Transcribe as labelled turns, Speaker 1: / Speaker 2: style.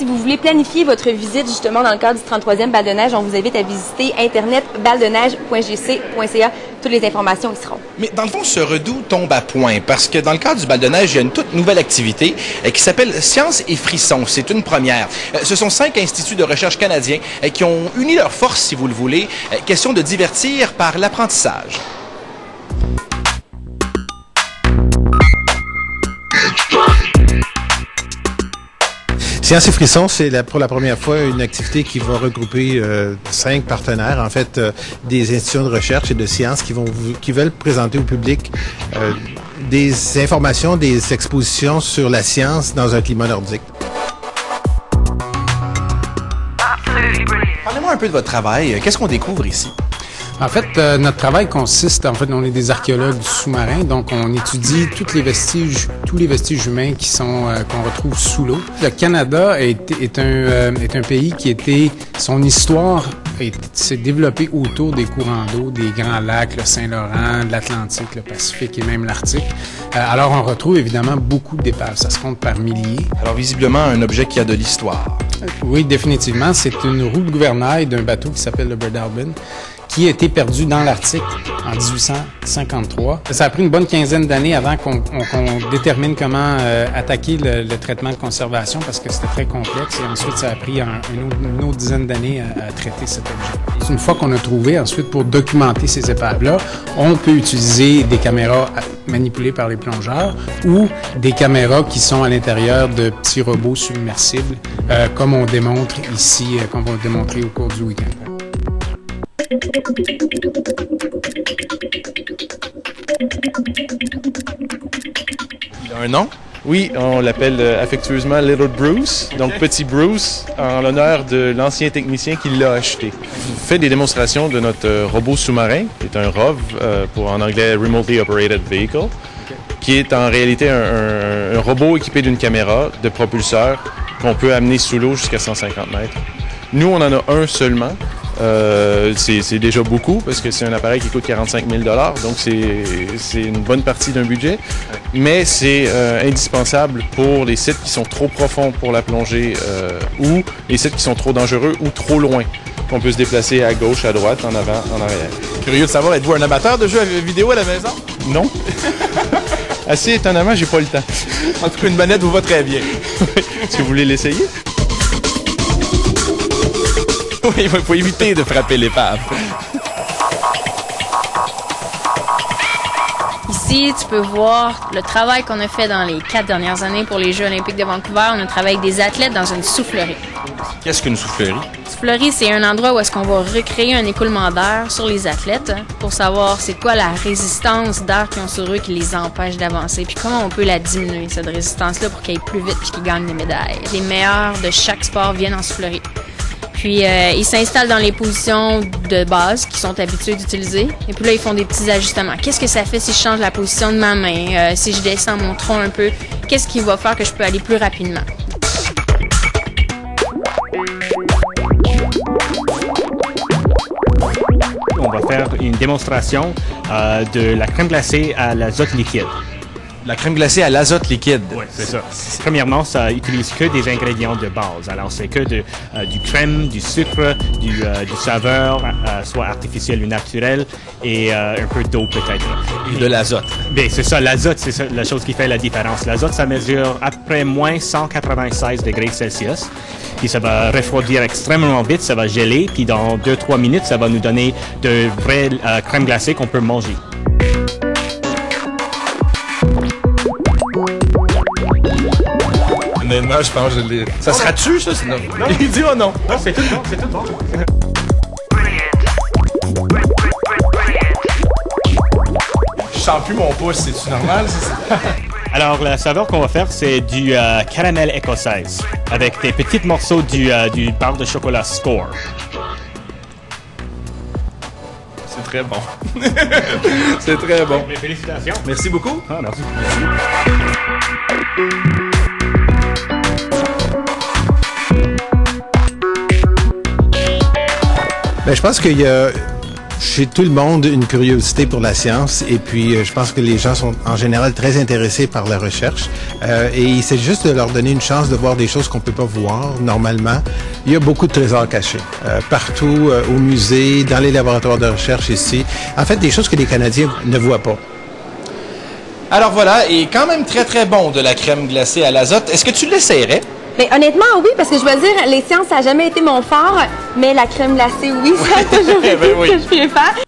Speaker 1: si vous voulez planifier votre visite justement dans le cadre du 33e Bal de neige, on vous invite à visiter internet baldeneige.gc.ca. Toutes les informations y seront.
Speaker 2: Mais dans le fond, ce redout tombe à point parce que dans le cadre du Bal de neige, il y a une toute nouvelle activité qui s'appelle Science et Frissons. C'est une première. Ce sont 5 instituts de recherche canadiens qui ont uni leurs forces, si vous le voulez. Question de divertir par l'apprentissage.
Speaker 3: Science et Frissons, c'est pour la première fois une activité qui va regrouper 5 partenaires, en fait, des institutions de recherche et de sciences qui veulent présenter au public des informations, des expositions sur la science dans un climat nordique.
Speaker 2: Parlez-moi un peu de votre travail. Qu'est-ce qu'on découvre ici?
Speaker 4: En fait, notre travail consiste, on est des archéologues sous-marins, donc on étudie tous les vestiges humains qu'on retrouve sous l'eau. Le Canada est un pays son histoire s'est développée autour des courants d'eau, des grands lacs, le Saint-Laurent, l'Atlantique, le Pacifique et même l'Arctique. Alors on retrouve évidemment beaucoup d'épaves, ça se compte par milliers.
Speaker 2: Alors visiblement un objet qui a de l'histoire.
Speaker 4: Oui, définitivement, c'est une roue de gouvernail d'un bateau qui s'appelle le Breadalbane, qui a été perdu dans l'Arctique en 1853. Ça a pris une bonne quinzaine d'années avant qu'on détermine comment attaquer le traitement de conservation parce que c'était très complexe et ensuite ça a pris une autre dizaine d'années à traiter cet objet. Une fois qu'on a trouvé, ensuite pour documenter ces épaves-là, on peut utiliser des caméras manipulées par les plongeurs ou des caméras qui sont à l'intérieur de petits robots submersibles comme on démontre ici, comme on va le démontrer au cours du week-end.
Speaker 2: Il a un nom?
Speaker 5: Oui, on l'appelle affectueusement Little Bruce, donc Petit Bruce, en l'honneur de l'ancien technicien qui l'a acheté. On fait des démonstrations de notre robot sous-marin, qui est un ROV, pour en anglais Remotely Operated Vehicle, qui est en réalité un robot équipé d'une caméra, de propulseur, qu'on peut amener sous l'eau jusqu'à 150 mètres. Nous, on en a un seulement. C'est déjà beaucoup parce que c'est un appareil qui coûte 45 000 $, donc c'est une bonne partie d'un budget, mais c'est indispensable pour les sites qui sont trop profonds pour la plongée ou les sites qui sont trop dangereux ou trop loin, qu'on peut se déplacer à gauche, à droite, en avant, en arrière.
Speaker 2: Curieux de savoir, êtes-vous un amateur de jeux vidéo à la maison?
Speaker 5: Non. Assez étonnamment, j'ai pas le temps.
Speaker 2: En tout cas, une manette vous va très bien.
Speaker 5: Est-ce que vous voulez l'essayer?
Speaker 2: Oui, il faut éviter de frapper l'épave.
Speaker 6: Ici, tu peux voir le travail qu'on a fait dans les 4 dernières années pour les Jeux olympiques de Vancouver. On a travaillé avec des athlètes dans une soufflerie.
Speaker 2: Qu'est-ce qu'une soufflerie?
Speaker 6: Soufflerie, c'est un endroit où est-ce qu'on va recréer un écoulement d'air sur les athlètes pour savoir c'est quoi la résistance d'air qu'ils ont sur eux qui les empêche d'avancer, puis comment on peut la diminuer, cette résistance-là, pour qu'ils aillent plus vite puis qu'ils gagnent des médailles. Les meilleurs de chaque sport viennent en soufflerie. Puis, ils s'installent dans les positions de base qu'ils sont habitués d'utiliser. Et puis là, ils font des petits ajustements. Qu'est-ce que ça fait si je change la position de ma main? Si je descends mon tronc un peu? Qu'est-ce qui va faire que je peux aller plus rapidement?
Speaker 7: On va faire une démonstration de la crème glacée à l'azote liquide.
Speaker 2: La crème glacée à l'azote liquide.
Speaker 7: Oui, c'est ça. Premièrement, ça utilise que des ingrédients de base. Alors, c'est que du crème, du sucre, du saveur, soit artificiel ou naturel, et un peu d'eau peut-être.
Speaker 2: Et de l'azote.
Speaker 7: Bien, c'est ça. L'azote, c'est ça, la chose qui fait la différence. L'azote, ça mesure après moins 196 degrés Celsius. Puis ça va refroidir extrêmement vite, ça va geler. Puis dans 2-3 minutes, ça va nous donner de vraies crème glacée qu'on peut manger.
Speaker 2: Honnêtement, je pense que je l'ai. Ça sera-tu, ça? Non. Il dit oh non.
Speaker 7: Non, c'est tout bon, c'est tout bon.
Speaker 2: Je sens plus mon pouce, c'est-tu normal?
Speaker 7: Alors, la saveur qu'on va faire, c'est du caramel écossaise avec des petits morceaux du barre de chocolat Score.
Speaker 2: C'est très bon. C'est très bon.
Speaker 7: Mais félicitations.
Speaker 2: Merci beaucoup.
Speaker 7: Ah, merci.
Speaker 3: Bien, je pense qu'il y a chez tout le monde une curiosité pour la science et puis je pense que les gens sont en général très intéressés par la recherche et c'est juste de leur donner une chance de voir des choses qu'on peut pas voir normalement. Il y a beaucoup de trésors cachés partout au musée, dans les laboratoires de recherche ici. En fait, des choses que les Canadiens ne voient pas.
Speaker 2: Alors voilà, et quand même très très bon de la crème glacée à l'azote. Est-ce que tu l'essayerais?
Speaker 1: Mais honnêtement, oui, parce que je dois dire, les sciences, ça n'a jamais été mon fort, mais la crème glacée, oui, ça a toujours été ce que je préfère.